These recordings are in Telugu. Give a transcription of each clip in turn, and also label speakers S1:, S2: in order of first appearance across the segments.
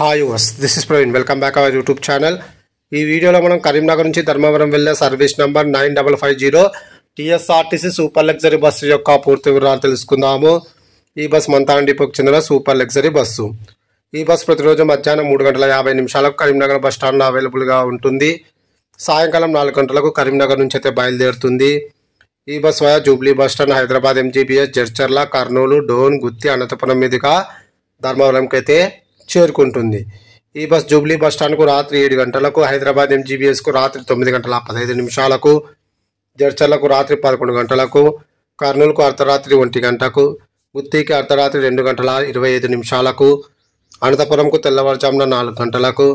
S1: హాయ్ వర్స్, this is Praveen. Welcome back our YouTube channel. ఈ వీడియోలో మనం కరీంనగర్ నుంచి ధర్మవరం వెళ్ళే service number 9550 TSRTC super luxury bus యొక్క పూర్తి వివరాలు తెలుసుకుందాము. ఈ బస్ మంతాన్ డిపోకి చెందిన సూపర్ లగ్జరీ బస్సు. ఈ బస్ ప్రతిరోజు మధ్యాహ్నం 3:50 కరీంనగర్ బస్ స్టాండ్లో అవైలబుల్గా ఉంటుంది. సాయంకాలం 4 గంటలకు కరీంనగర్ నుంచి అయితే బయలుదేరుతుంది. ఈ bus via Jubilee bus stand, Hyderabad MGBS, Jadcherla, Kurnool, Dhone, Gooty, Anantapur మీదుగా ధర్మవరంకి అయితే చేరుకుంటుంది. ఈ బస్ జూబ్లీ బస్ స్టాండ్కు రాత్రి 7 గంటలకు, హైదరాబాద్ ఎంజీబీఎస్కు రాత్రి 9:15, జడ్చర్లకు రాత్రి 11 గంటలకు, కర్నూలుకు అర్ధరాత్రి 1 గంటకు, గుత్తికి అర్ధరాత్రి 2:25, అనంతపురంకు తెల్లవారుజామున 4 గంటలకు,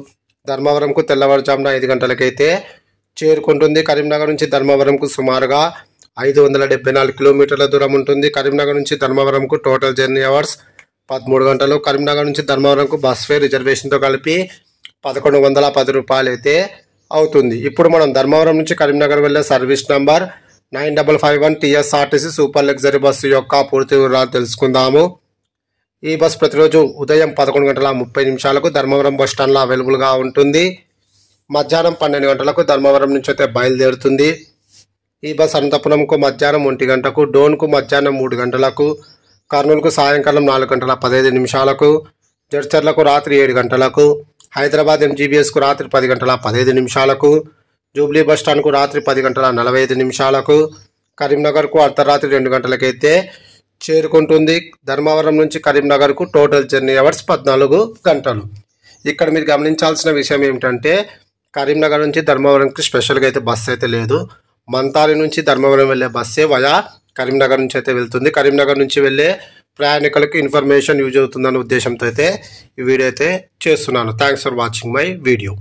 S1: ధర్మవరంకు తెల్లవారుజామున 5 గంటలకైతే చేరుకుంటుంది. కరీంనగర్ నుంచి ధర్మవరంకు సుమారుగా 574 కిలోమీటర్ల దూరం ఉంటుంది. కరీంనగర్ నుంచి ధర్మవరంకు టోటల్ జర్నీ అవర్స్ 13 గంటలు. కరీంనగర్ నుంచి ధర్మవరంకు బస్ ఫేర్ రిజర్వేషన్తో కలిపి 1110 రూపాయలు అయితే అవుతుంది. ఇప్పుడు మనం ధర్మవరం నుంచి కరీంనగర్ వెళ్ళే service number 9551 TSRTC super luxury bus యొక్క పూర్తి వివరాలు తెలుసుకుందాము. ఈ బస్ ప్రతిరోజు ఉదయం 11:30 ధర్మవరం బస్ స్టాండ్లో అవైలబుల్గా ఉంటుంది. మధ్యాహ్నం 12 గంటలకు ధర్మవరం నుంచి అయితే బయలుదేరుతుంది. ఈ బస్ అనంతపురంకు మధ్యాహ్నం 1 గంటకు, డోన్కు మధ్యాహ్నం 3 గంటలకు, కర్నూలుకు సాయంకాలం 4:15, జడ్చర్లకు రాత్రి 7 గంటలకు, హైదరాబాద్ ఎంజీబీఎస్కు రాత్రి 10:15, జూబ్లీ బస్ స్టాండ్కు రాత్రి 10:45, కరీంనగర్కు అర్ధరాత్రి 2 గంటలకైతే చేరుకుంటుంది. ధర్మవరం నుంచి కరీంనగర్కు టోటల్ జర్నీ అవర్స్ 14 గంటలు. ఇక్కడ మీరు గమనించాల్సిన విషయం ఏమిటంటే, కరీంనగర్ నుంచి ధర్మవరంకి స్పెషల్గా అయితే బస్సు అయితే లేదు. మంతారి నుంచి ధర్మవరం వెళ్ళే బస్సే వయా కరీంనగర్ నుంచి అయితే వెళ్తుంది. కరీంనగర్ నుంచి వెళ్ళే ప్రయాణికులకు ఇన్ఫర్మేషన్ యూజ్ అవుతుందనే ఉద్దేశంతో అయితే ఈ వీడియో అయితే చేస్తున్నాను. Thanks for watching my video.